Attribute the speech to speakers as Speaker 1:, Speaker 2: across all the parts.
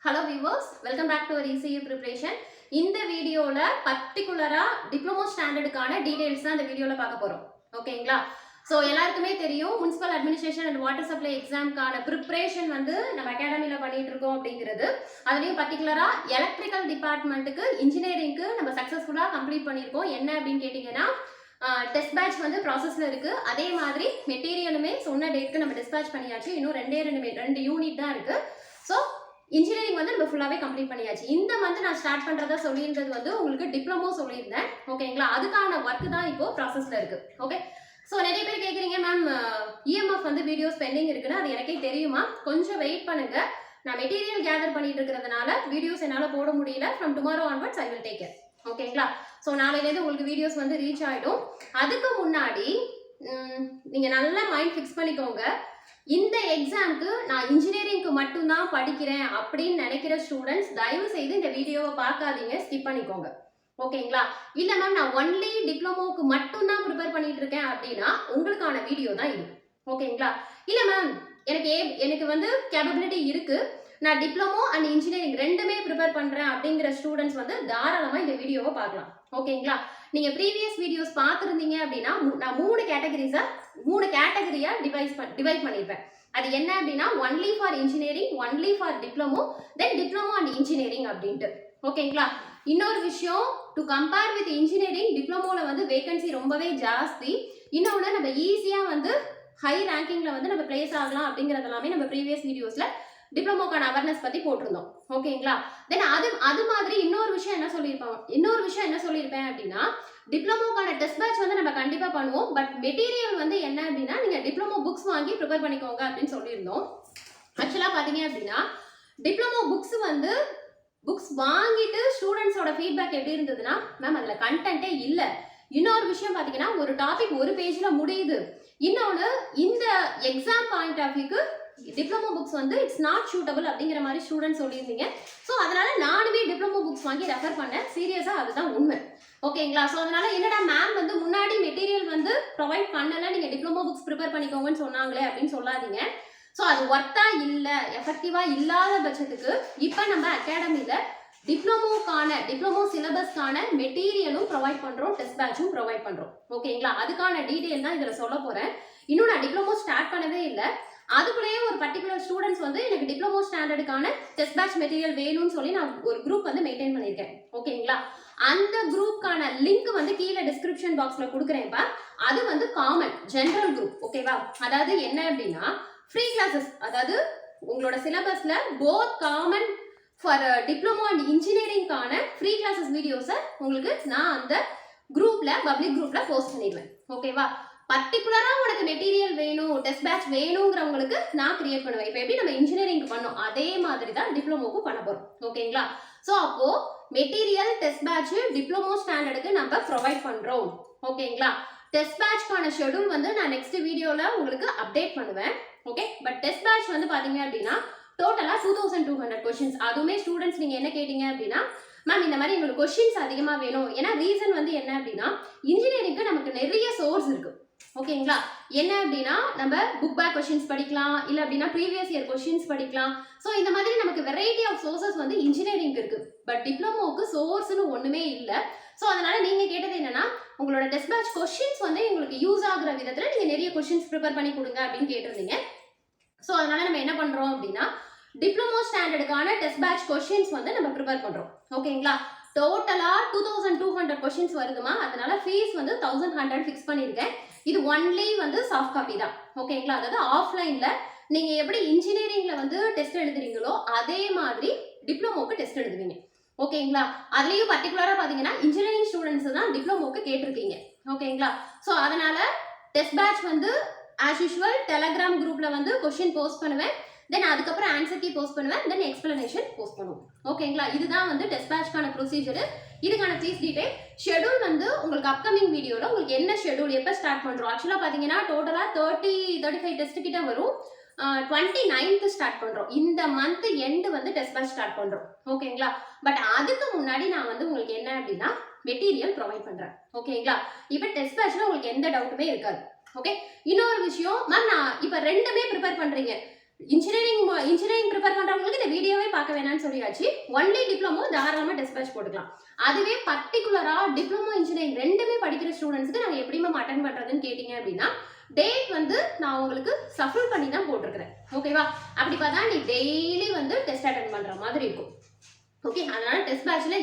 Speaker 1: Hello viewers, welcome back to our ECE preparation. இந்த வீடியோல பர்టిక్యులரா diploma ஸ்டாண்டர்டுக்கான details தான் இந்த வீடியோல பார்க்க போறோம். ஓகேங்களா? சோ எல்லாருக்குமே தெரியும் municipal administration and water supply எக்ஸாம்க்கான ப்ரிப்பரேஷன் வந்து நம்ம அகாடமில பண்ணிட்டு இருக்கோம் அப்படிங்கிறது. அதுலயும் பர்టిక్యులரா எலக்ட்ரிக்கல் டிபார்ட்மெண்ட்டுக்கு இன்ஜினியரிங்க்கு நம்ம சக்சஸ்ஃபுல்லா கம்ப்ளீட் பண்ணிருக்கோம். என்ன அப்படினு கேட்டிங்கனா டெஸ்ட் பேட்ச் வந்து ப்ராசஸ்ல இருக்கு. அதே மாதிரி மெட்டீரியலுமே சொன்ன டேட்க்கு நம்ம டிஸ்பேட்ச் பண்ணியாச்சு. இன்னும் ரெண்டு யூனிட் தான் இருக்கு. சோ இன்ஜினியரிங் வந்து நம்ம ஃபுல்லாவே கம்ப்ளீட் பண்ணியாச்சு. இந்த மந்த் நான் ஸ்டார்ட் பண்றதா சொல்லியிருந்தது வந்து உங்களுக்கு டிப்ளமோ சொல்லியிருந்தேன். ஓகேங்களா? அதுக்கான ஒர்க் தான் இப்போ ப்ராசஸ்ல இருக்கு. ஓகே. ஸோ நிறைய பேர் கேட்குறீங்க மேம் இஎம்எஃப் வந்து வீடியோஸ் பெண்டிங் இருக்குன்னு, அது எனக்கே தெரியுமா, கொஞ்சம் வெயிட் பண்ணுங்க. நான் மெட்டீரியல் கேதர் பண்ணிட்டு இருக்கிறதுனால வீடியோஸ் என்னால் போட முடியல. From tomorrow onwards I will take care. ஓகேங்களா? ஸோ நாளையிலேருந்து உங்களுக்கு வீடியோஸ் வந்து ரீச் ஆகிடும். அதுக்கு முன்னாடி நீங்கள் நல்லா மைண்ட் ஃபிக்ஸ் பண்ணிக்கோங்க. இந்த எக்ஸாம்க்கு நான் இன்ஜினியரிங்க்கு மட்டும்தான் படிக்கிறேன் அப்படின்னு நினைக்கிற ஸ்டூடெண்ட்ஸ் தயவு செய்து இந்த வீடியோவை பார்க்காதீங்க, ஸ்கிப் பண்ணிக்கோங்க. ஓகேங்களா? இல்ல மேம் நான் ஒன்லி டிப்ளமோக்கு மட்டும்தான் ப்ரிப்பேர் பண்ணிட்டு இருக்கேன் அப்படின்னா உங்களுக்கான வீடியோ தான் இது. ஓகேங்களா? இல்ல மேம் எனக்கு வந்து கேப்பபிலிட்டி இருக்கு, நான் டிப்ளமோ அண்ட் இன்ஜினியரிங் ரெண்டுமே ப்ரிப்பேர் பண்றேன் அப்படிங்கிற ஸ்டூடெண்ட்ஸ் வந்து தாராளமா இந்த வீடியோவை பார்க்கலாம். ஓகேங்களா? நீங்க ப்ரீவியஸ் வீடியோஸ் பார்த்துருந்தீங்க அப்படின்னா நான் மூணு கேட்டகரியா டிவைட் பண்ணியிருப்பேன். அது என்ன அப்படின்னா only for engineering, only for diploma, then diploma and engineering அப்படின்ட்டு. ஓகேங்களா? இன்னொரு விஷயம், டு கம்பேர் வித் இன்ஜினியரிங் டிப்ளமோல வந்து வேகன்சி ரொம்பவே ஜாஸ்தி. இன்னொன்று நம்ம ஈஸியா வந்து ஹை ரேங்கிங்ல வந்து நம்ம பிளேஸ் ஆகலாம் அப்படிங்கிறது எல்லாமே நம்ம ப்ரீவியஸ் வீடியோஸ்ல டிப்ளமோக்கான அவேர்னஸ் பத்தி போட்டிருந்தோம். ஓகேங்களா? தென் அது மாதிரி இன்னொரு விஷயம் என்ன சொல்லியிருப்பேன் அப்படின்னா டிப்ளமோக்கான டெஸ்ட் பேட்ச் வந்து நம்ம கண்டிப்பா பண்ணுவோம். பட் மெட்டீரியல் வந்து என்ன அப்படின்னா நீங்க டிப்ளமோ புக்ஸ் வாங்கி ப்ரிப்பேர் பண்ணிக்கோங்க அப்படின்னு சொல்லியிருந்தோம். ஆக்சுவலா பாத்தீங்க அப்படின்னா டிப்ளமோ புக்ஸ் வாங்கிட்டு ஸ்டூடெண்ட்ஸோட ஃபீட்பேக் எப்படி இருந்ததுன்னா மேம் அதுல கண்டென்ட்டே இல்ல. இன்னொரு விஷயம் பாத்தீங்கன்னா ஒரு டாபிக் ஒரு பேஜ்ல முடியுது. இன்னொன்னு இந்த எக்ஸாம் பாயிண்ட் ஆஃப் வியூக்கு டிப்ளமோ புக்ஸ் வந்து இட்ஸ் நாட் சூட்டபிள் அப்படிங்கிற மாதிரி ஸ்டூடெண்ட்ஸ் சொல்லியிருந்தீங்க. ஸோ அதனால நானுமே டிப்ளமோ புக்ஸ் வாங்கி ரெஃபர் பண்ணேன். சீரியஸா அதுதான் உண்மை. ஓகேங்களா? ஸோ அதனால என்னடா மேம் வந்து முன்னாடி மெட்டீரியல் வந்து ப்ரொவைட் பண்ணல, நீங்க டிப்ளமோ புக்ஸ் ப்ரிப்பேர் பண்ணிக்கோங்கன்னு சொன்னாங்களே அப்படின்னு சொல்லாதீங்க. ஸோ அது ஒர்த்தா இல்ல, எஃபெக்டிவா இல்லாத பட்சத்துக்கு இப்போ நம்ம அகாடமியில டிப்ளமோ சிலபஸ்க்கான மெட்டீரியலும் ப்ரொவைட் பண்றோம், டெஸ்ட் பேட்சும் ப்ரொவைட் பண்றோம். ஓகேங்களா? அதுக்கான டீடைல் தான் இதுல சொல்ல போறேன். இன்னும் நான் டிப்ளமோ ஸ்டார்ட் பண்ணவே இல்லை. அதுக்குள்ளேயே ஒரு பர்டிகுலர் ஸ்டூடெண்ட்ஸ் வந்து எனக்கு டிப்ளமோ ஸ்டாண்டர்டுக்கான டெஸ்ட் பேட்ச் மெட்டீரியல் வேணும்னு சொல்லி நான் ஒரு குரூப் வந்து மெயின்டைன் பண்ணியிருக்கேன். ஓகேங்களா? அந்த குரூப்கான லிங்க் வந்து கீழே டிஸ்கிரிப்ஷன் பாக்ஸ்ல கொடுக்குறேன்ப்பா. அது வந்து காமன் ஜெனரல் குரூப். ஓகேவா? அதாவது என்ன அப்படின்னா ஃப்ரீ கிளாஸஸ், அதாவது உங்களோட சிலபஸ்ல both common for diploma and இன்ஜினியரிங்கான ஃப்ரீ கிளாஸஸ் வீடியோஸை உங்களுக்கு நான் அந்த குரூப்ல பப்ளிக் குரூப்ல போஸ்ட் பண்ணிடுவேன். ஓகேவா? பர்டிகுலரா உனக்கு மெட்டீரியல் வேணும், டெஸ்ட் பேட்ச் வேணுங்கிறவங்களுக்கு நான் கிரியேட் பண்ணுவேன். இப்போ எப்படி நம்ம இன்ஜினியரிங்க்கு பண்ணோம் அதே மாதிரி தான் டிப்ளமோக்கு பண்ண போறோம். ஓகேங்களா? ஸோ அப்போ மெட்டீரியல் டெஸ்ட் பேட்ச் டிப்ளமோ ஸ்டாண்டர்டுக்கு நம்ம ப்ரொவைட் பண்றோம். ஓகேங்களா? டெஸ்ட் பேட்ச்க்கான ஷெட்யூல் வந்து நான் நெக்ஸ்ட் வீடியோல உங்களுக்கு அப்டேட் பண்ணுவேன். ஓகே. பட் டெஸ்ட் பேட்ச் வந்து பாத்தீங்க அப்படின்னா டோட்டலா 2200 கொஸ்டின்ஸ். அதுவுமே ஸ்டூடெண்ட்ஸ் நீங்க என்ன கேட்டீங்க அப்படின்னா மேம் இந்த மாதிரி எங்களுக்கு கொஸ்டின்ஸ் அதிகமா வேணும். ஏன்னா ரீசன் வந்து என்ன அப்படின்னா இன்ஜினியரிங்க்கு நமக்கு நிறைய சோர்ஸ் இருக்கு. ஓகேங்களா? என்ன அப்படின்னா நம்ம புக் பேக் கொஸ்டின்ஸ் படிக்கலாம், இல்ல அப்படின்னா ப்ரீவியஸ் இயர் கொஸ்டின்ஸ் படிக்கலாம். ஸோ இந்த மாதிரி நமக்கு வெரைட்டி ஆஃப் சோர்சஸ் வந்து இன்ஜினியரிங்க்கு இருக்கு. பட் டிப்ளமோக்கு சோர்ஸ்னு ஒண்ணுமே இல்லை. ஸோ அதனால நீங்க கேட்டது என்னன்னா உங்களோட டெஸ்ட் பேட்ச் கொஸ்டின்ஸ் வந்து உங்களுக்கு யூஸ் ஆகுற விதத்துல நீங்க நிறைய கொஸ்டின்ஸ் ப்ரிப்பேர் பண்ணி கொடுங்க அப்படின்னு கேட்டிருந்தீங்க. ஸோ அதனால நம்ம என்ன பண்றோம் அப்படின்னா டிப்ளமோ ஸ்டாண்டர்டுக்கான டெஸ்ட் பேட்ச் கொஸ்டின்ஸ் வந்து நம்ம ப்ரிப்பேர் பண்றோம். ஓகேங்களா? டோட்டலா 2200 கொஸ்டின்ஸ் வருதுமா. அதனால ஃபீஸ் வந்து 1100 ஃபிக்ஸ் பண்ணியிருக்கேன். இது ஒன்லி வந்து சாஃப்ட் காப்பி தான். ஓகேங்களா? அதாவது ஆஃப்லைன்ல நீங்க எப்படி இன்ஜினியரிங்ல வந்து டெஸ்ட் எழுதுறீங்களோ அதே மாதிரி டிப்ளமோக்கு டெஸ்ட் எழுதுவீங்க. ஓகேங்களா? அதுலயும் பர்டிகுலரா பாத்தீங்கன்னா இன்ஜினியரிங் ஸ்டூடெண்ட்ஸ் தான் டிப்ளமோக்கு கேட்டிருக்கீங்க. ஓகேங்களா? ஸோ அதனால டெஸ்ட் பேட்ச் வந்து ஆஸ் யூஷுவல் டெலகிராம் குரூப்ல வந்து கொஸ்டின் போஸ்ட் பண்ணுவேன். தென் அதுக்கப்புறம் ஆன்சர் கீ போஸ்ட் பண்ணுவேன். தென் எக்ஸ்பிளனேஷன் போஸ்ட் பண்ணுவோம். ஓகேங்களா? இதுதான் வந்து டெஸ்ட் பேட்ச்க்கான ப்ரொசீஜர். இதுக்கான ஃபீஸ் டீடைல் ஷெட்யூல் வந்து உங்களுக்கு அப்கமிங் வீடியோல உங்களுக்கு என்ன ஷெட்யூல் எப்போ ஸ்டார்ட் பண்றோம். ஆக்சுவலா பாத்தீங்கன்னா டோட்டலா 35 டெஸ்ட் கிட்ட வரும். 29th ஸ்டார்ட் பண்றோம். இந்த மந்த் எண்ட் வந்து டெஸ்ட் பேட்ச் ஸ்டார்ட் பண்றோம். ஓகேங்களா? பட் அதுக்கு முன்னாடி நான் வந்து உங்களுக்கு என்ன அப்படின்னா மெட்டீரியல் ப்ரொவைட் பண்றேன். ஓகேங்களா? இப்போ டெஸ்ட் பேட்ச்ல உங்களுக்கு எந்த டவுட்டுமே இருக்காது. ஓகே. இன்னொரு விஷயம் மேம், நான் இப்போ ரெண்டுமே ப்ரிப்பேர் பண்றீங்க, இன்ஜினியரிங் ப்ரிப்பேர் பண்றவங்களுக்கு இந்த வீடியோவே பார்க்க வேணாம்னு சொல்லியாச்சு. ஒன்லி டிப்ளமோ தாராளமா டெஸ்ட் பேட்ச் போட்டுக்கலாம். அதுவே பர்டிகுலரா டிப்ளமோ இன்ஜினியரிங் ரெண்டுமே படிக்கிற ஸ்டூடெண்ட்ஸ்க்கு நாங்கள் எப்படி மேம் அட்டன் பண்றதுன்னு கேட்டீங்க அப்படின்னா, டேட் வந்து நான் உங்களுக்கு சஃபில் பண்ணி தான் போட்டிருக்கிறேன். ஓகேவா? அப்படி பார்த்தா நீ டெய்லி வந்து டெஸ்ட் அட்டன் பண்ற மாதிரி இருக்கும். ஓகே, அதனால டெஸ்ட் பேட்ச்ல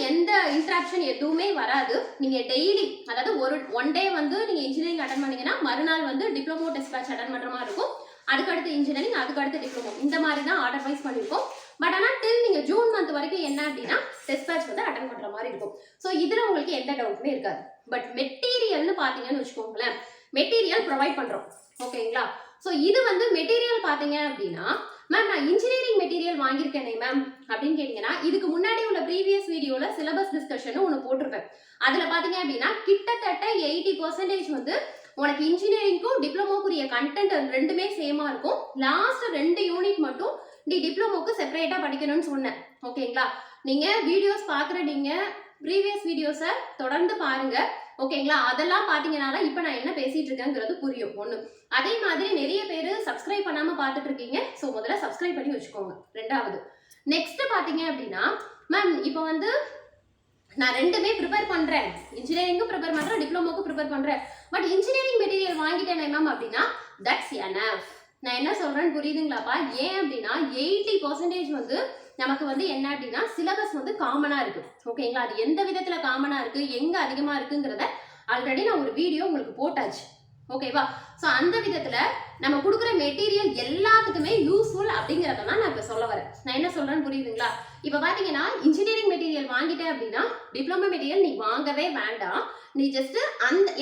Speaker 1: எந்த இன்ட்ராக்ஷன் எதுவுமே வராது. நீங்க டெய்லி அதாவது ஒன் டே வந்து நீங்க இன்ஜினியரிங் அட்டன் பண்ணீங்கன்னா மறுநாள் வந்து டிப்ளமோ டெஸ்ட் பேட்ச் அட்டன் பண்ற மாதிரி இருக்கும். அதுக்கடுத்து இன்ஜினியரிங், அதுக்கடுத்து டிப்ளமோ, இந்த மாதிரி தான் ஆர்டர் வைஸ் பண்ணியிருக்கோம். பட் ஆனால் டில் நீங்கள் ஜூன் மந்த் வரைக்கும் என்ன அப்படின்னா டெஸ்ட் பேட்ச் வந்து அட்டன் பண்ணுற மாதிரி இருக்கும். ஸோ இதில் உங்களுக்கு எந்த டவுட்டுமே இருக்காது. பட் மெட்டீரியல்னு பார்த்தீங்கன்னு வச்சுக்கோங்களேன், மெட்டீரியல் ப்ரொவைட் பண்ணுறோம். ஓகேங்களா? ஸோ இது வந்து மெட்டீரியல் பார்த்தீங்க அப்படின்னா, மேம் நான் இன்ஜினியரிங் மெட்டீரியல் வாங்கியிருக்கேனே மேம் அப்படின்னு கேட்டிங்கன்னா, இதுக்கு முன்னாடி உள்ள ப்ரீவியஸ் வீடியோவில் சிலபஸ் டிஸ்கஷன் ஒன்று போட்டிருப்பேன். அதில் பார்த்தீங்க அப்படின்னா கிட்டத்தட்ட 80% வந்து உனக்கு இன்ஜினியரிங்க்கும் டிப்ளமோக்குரிய கண்டென்ட் ரெண்டுமே சேமா இருக்கும். லாஸ்ட் 2 யூனிட் மட்டும் நீ டிப்ளமோக்கு செப்பரேட்டா படிக்கணும்னு சொன்னேன். ஓகேங்களா? நீங்க வீடியோஸ் பாக்குற நீங்க ப்ரீவியஸ் வீடியோஸை தொடர்ந்து பாருங்க. ஓகேங்களா? அதெல்லாம் பாத்தீங்கன்னால இப்ப நான் என்ன பேசிட்டு இருக்கேங்கிறது புரியும். ஒண்ணு, அதே மாதிரி நிறைய பேர் சப்ஸ்கிரைப் பண்ணாம பாத்துட்டு இருக்கீங்க. ஸோ முதல்ல சப்ஸ்கிரைப் பண்ணி வச்சுக்கோங்க. ரெண்டாவது, நெக்ஸ்ட் பாத்தீங்க அப்படின்னா மேம் இப்போ வந்து நான் ரெண்டுமே ப்ரிப்பேர் பண்றேன், இன்ஜினியரிங்கும் ப்ரிப்பேர் பண்றேன், டிப்ளமோக்கும் ப்ரிப்பேர் பண்றேன். பட் இன்ஜினியரிங் மெட்டீரியல் வாங்கிட்டேன் மேம் அப்படின்னா தட்ஸ் எனஃப். நான் என்ன சொல்றேன்னு புரியுதுங்களாப்பா? ஏன் அப்படின்னா 80% வந்து நமக்கு வந்து என்ன அப்படின்னா சிலபஸ் வந்து காமனா இருக்கு. ஓகேங்களா? அது எந்த விதத்துல காமனா இருக்கு, எங்க அதிகமா இருக்குங்கிறத ஆல்ரெடி நான் ஒரு வீடியோ உங்களுக்கு போட்டாச்சு. ஓகேவா? ஸோ அந்த விதத்துல நம்ம கொடுக்குற மெட்டீரியல் எல்லாத்துக்குமே யூஸ்ஃபுல் அப்படிங்கிறத தான் நான் இப்போ சொல்ல வரேன். நான் என்ன சொல்றேன்னு புரியுதுங்களா? இப்போ பாத்தீங்கன்னா இன்ஜினியரிங் மெட்டீரியல் வாங்கிட்டேன் அப்படின்னா டிப்ளமோ மெட்டீரியல் நீ வாங்கவே வேண்டாம். நீ ஜஸ்ட்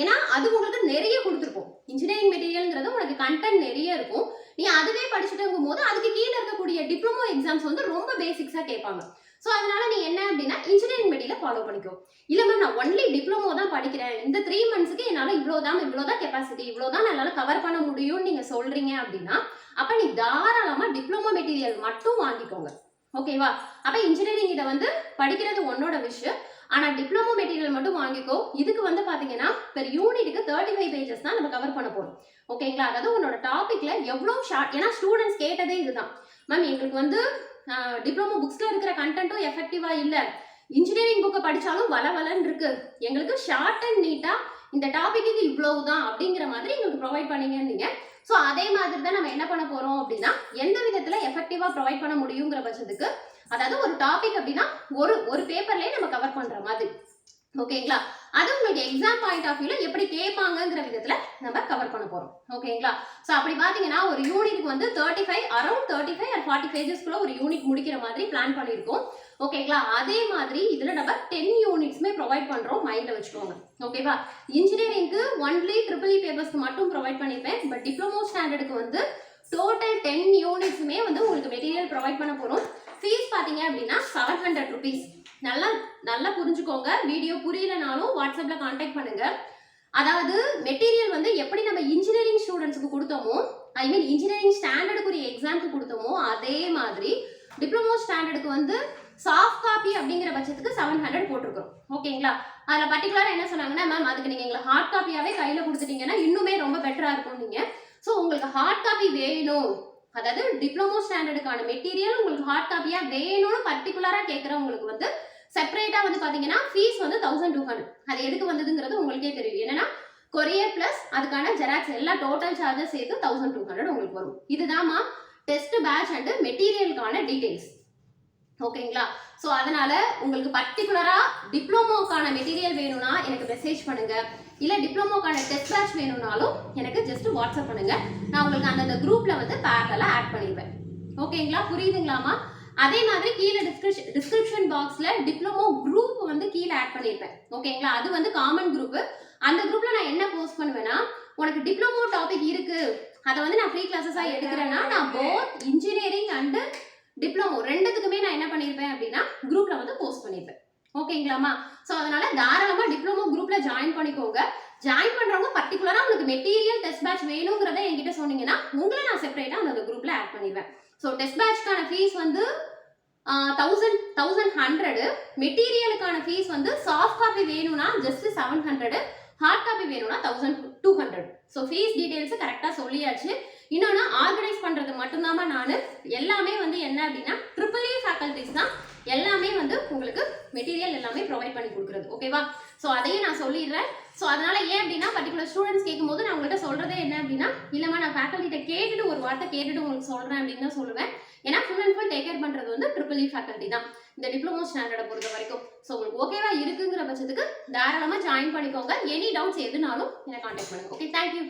Speaker 1: ஏன்னா அது உங்களுக்கு நிறைய கொடுத்துருக்கும். இன்ஜினியரிங் மெட்டீரியல்ங்கிறது உனக்கு கண்டென்ட் நிறைய இருக்கும். நீ அதுவே படிச்சுட்டுங்கும் போது அதுக்கு கீழே இருக்கக்கூடிய டிப்ளமோ எக்ஸாம்ஸ் வந்து ரொம்ப பேசிக்ஸா கேட்பாங்க. ஸோ அதனால நீ என்ன அப்படின்னா இன்ஜினியரிங் மெட்டீரியல் ஃபாலோ பண்ணிக்கோ. இல்ல மேம் நான் ஒன்லி டிப்ளமோ தான் படிக்கிறேன், இந்த 3 monthsக்கு என்னால இவ்வளவுதான் கெப்பாசிட்டி, இவ்வளவுதான் என்னால கவர் பண்ண முடியும்னு நீங்க சொல்றீங்க அப்படின்னா அப்ப நீ தாராளமா டிப்ளமோ மெட்டீரியல் மட்டும் வாங்கிக்கோங்க. ஓகேவா? அப்ப இன்ஜினியரிங் இதை வந்து படிக்கிறது உன்னோட விஷயம். ஆனா டிப்ளமோ மெட்டீரியல் மட்டும் வாங்கிக்கோ. இதுக்கு வந்து பாத்தீங்கன்னா பெர் யூனிட்டுக்கு 35 pages தான் நம்ம கவர் பண்ண போறோம். ஓகேங்களா? அதாவது உன்னோட டாபிக்ல எவ்வளவு ஷார்ட், ஏன்னா ஸ்டூடெண்ட்ஸ் கேட்டதே இதுதான், மேம் எங்களுக்கு வந்து டிப்ளமோ புக்ஸ்ல இருக்கிற கண்டென்ட்டும் எஃபெக்டிவா இல்ல, இன்ஜினியரிங் புக்கை படிச்சாலும் வளவலன்னு இருக்கு, எங்களுக்கு ஷார்ட் அண்ட் நீட்டா இந்த டாபிக்கு இவ்வளவுதான் அப்படிங்கிற மாதிரி எங்களுக்கு ப்ரொவைட் பண்ணீங்க. ஸோ அதே மாதிரி தான் நம்ம என்ன பண்ண போறோம் அப்படின்னா எந்த விதத்துல எஃபெக்டிவா ப்ரொவைட் பண்ண முடியுங்கிற பட்சத்துக்கு, அதாவது ஒரு டாபிக் அப்படின்னா ஒரு பேப்பர்லயே நம்ம கவர் பண்ற மாதிரி. ஓகேங்களா? அது உங்களுக்கு எக்ஸாம் பாயிண்ட் ஆஃப் வியூல எப்படி கேட்பாங்கிற விதத்துல நம்ம கவர் பண்ண போறோம். ஓகேங்களா? ஸோ அப்படி பாத்தீங்கன்னா ஒரு யூனிட்க்கு வந்து 35 or 40 pagesக்குள்ள ஒரு யூனிட் முடிக்கிற மாதிரி பிளான் பண்ணியிருக்கோம். ஓகேங்களா? அதே மாதிரி இதுல நம்ம 10 யூனிட்ஸ்மே ப்ரொவைட் பண்றோம், மைண்ட்ல வச்சுக்கோங்க. ஓகேவா? இன்ஜினியரிங்க்கு ஒன்லி EEE பேப்பர்ஸ்க்கு மட்டும் ப்ரொவைட் பண்ணிருப்பேன். பட் டிப்ளமோ ஸ்டாண்டர்டுக்கு வந்து டோட்டல் 10 யூனிட்ஸுமே வந்து உங்களுக்கு மெட்டீரியல் ப்ரொவைட் பண்ண போறோம். ஃபீஸ் பாத்தீங்க அப்படின்னா 700 rupees. நல்லா புரிஞ்சுக்கோங்க. வீடியோ புரியலனாலும் வாட்ஸ்அப்ல கான்டாக்ட் பண்ணுங்க. அதாவது மெட்டீரியல் வந்து எப்படி நம்ம இன்ஜினியரிங் ஸ்டூடெண்ட்ஸ்க்கு கொடுத்தோமோ, ஐ மீன் இன்ஜினியரிங் ஸ்டாண்டர்டுக்குரிய எக்ஸாம்க்கு கொடுத்தோமோ அதே மாதிரி டிப்ளமோ ஸ்டாண்டர்டுக்கு வந்து சாஃப்ட் காப்பி அப்படிங்கிற பட்சத்துக்கு 700 போட்டிருக்கோம். ஓகேங்களா? அதில் பர்டிகுலராக என்ன சொன்னாங்கன்னா மேம் அதுக்கு நீங்கள் எங்களை ஹார்ட் காப்பியாவே கையில் கொடுத்துட்டீங்கன்னா இன்னுமே ரொம்ப பெட்டராக இருக்கும் நீங்க. ஸோ உங்களுக்கு ஹார்ட் காப்பி வேணும், அதாவது டிப்ளமோ ஸ்டாண்டர்டுக்கான மெட்டீரியல் உங்களுக்கு ஹார்ட் காப்பியா வேணும்னு பர்டிகுலரா கேட்கறவங்களுக்கு வந்து செப்பரேட்டா வந்து பாத்தீங்கன்னா ஃபீஸ் வந்து 1200. அது எதுக்கு வந்ததுங்கிறது உங்களுக்கே தெரியும். என்னன்னா கொரியர் பிளஸ் அதுக்கான ஜெராக்ஸ் எல்லாம் டோட்டல் சார்ஜஸ் சேர்த்து 1200 உங்களுக்கு வரும். இதுதான்மா டெஸ்ட் பேட்ச் அண்ட் மெட்டீரியலுக்கான டீடைல்ஸ். ஓகேங்களா? ஸோ அதனால உங்களுக்கு பர்டிகுலரா டிப்ளமோக்கான மெட்டீரியல் வேணும்னா எனக்கு மெசேஜ் பண்ணுங்க, இல்ல டிப்ளமோக்கான டெஸ்ட் பேட்ச் வேணும்னாலும் எனக்கு ஜஸ்ட் வாட்ஸ்அப் பண்ணுங்க. நான் உங்களுக்கு அந்த குரூப்ல வந்து பேரலா ஆட் பண்ணிடுவேன். ஓகேங்களா? புரியுதுங்களாமா? அதே மாதிரி கீழே டிஸ்கிரிப்ஷன் பாக்ஸ்ல டிப்ளமோ குரூப் வந்து கீழே ஆட் பண்ணிருப்பேன். ஓகேங்களா? அது வந்து காமன் குரூப். அந்த குரூப்ல நான் என்ன போஸ்ட் பண்ணுவேன்னா, உனக்கு டிப்ளமோ டாபிக் இருக்கு, அதை வந்து நான் ஃப்ரீ கிளாஸஸா எடுக்கிறேன்னா நான் போத் இன்ஜினியரிங் அண்ட் டிப்ளமோ ரெண்டுத்துக்குமே நான் என்ன பண்ணிருப்பேன் அப்படின்னா குரூப்ல வந்து போஸ்ட் பண்ணிருப்பேன். ஓகேங்களாமா? ஸோ அதனால தாராளமா டிப்ளமோ குரூப்ல ஜாயின் பண்ணிக்கோங்க. ஜாயின் பண்றவங்க பர்டிகுலரா உங்களுக்கு மெட்டீரியல் டெஸ்ட் பேட்ச் வேணுங்கிறத என்கிட்ட சொன்னீங்கன்னா உங்களை நான் செப்பரேட்டா அந்த குரூப்ல ஆட் பண்ணிடுவேன். ஸோ டெஸ்ட் பேட்ச்க்கான ஃபீஸ் வந்து 1100, மெட்டீரியலுக்கான ஃபீஸ் வந்து சாஃப்ட் காப்பி வேணும்னா ஜஸ்ட் 700, ஹார்ட் காப்பி வேணும்னா 1200. ஸோ ஃபீஸ் டீடைல்ஸ் கரெக்டா சொல்லியாச்சு. இன்னொன்று ஆர்கனைஸ் பண்ணுறது மட்டும்தாம்மா நான். எல்லாமே வந்து என்ன அப்படின்னா ட்ரிபிள் இ ஃபேக்கல்டிஸ் தான் எல்லாமே வந்து உங்களுக்கு மெட்டீரியல் எல்லாமே ப்ரொவைட் பண்ணி கொடுக்குறது. ஓகேவா? ஸோ அதையும் நான் சொல்லிடுறேன். ஸோ அதனால ஏன் அப்படின்னா பர்டிகுலர் ஸ்டூடெண்ட்ஸ் கேட்கும்போது நான் உங்கள்கிட்ட சொல்றதே என்ன அப்படின்னா, இல்லைம்மா நான் ஃபேக்கல்ட்டிகிட்ட கேட்டுட்டு ஒரு வார்த்தை கேட்டுட்டு உங்களுக்கு சொல்கிறேன் அப்படின்னு தான் சொல்லுவேன். ஏன்னா full and full take care பண்ணுறது வந்து ட்ரிபிள் இ ஃபேக்கல்ட்டி தான் இந்த டிப்ளமோ ஸ்டாண்டர்டை பொறுத்த வரைக்கும். ஸோ உங்களுக்கு ஓகேவா இருக்குங்கிற பட்சத்துக்கு தாராளமாக ஜாயின் பண்ணிக்கோங்க. எனி டவுட்ஸ் எதுனாலும் என்னை கான்டாக்ட் பண்ணுங்க. Okay, thank you.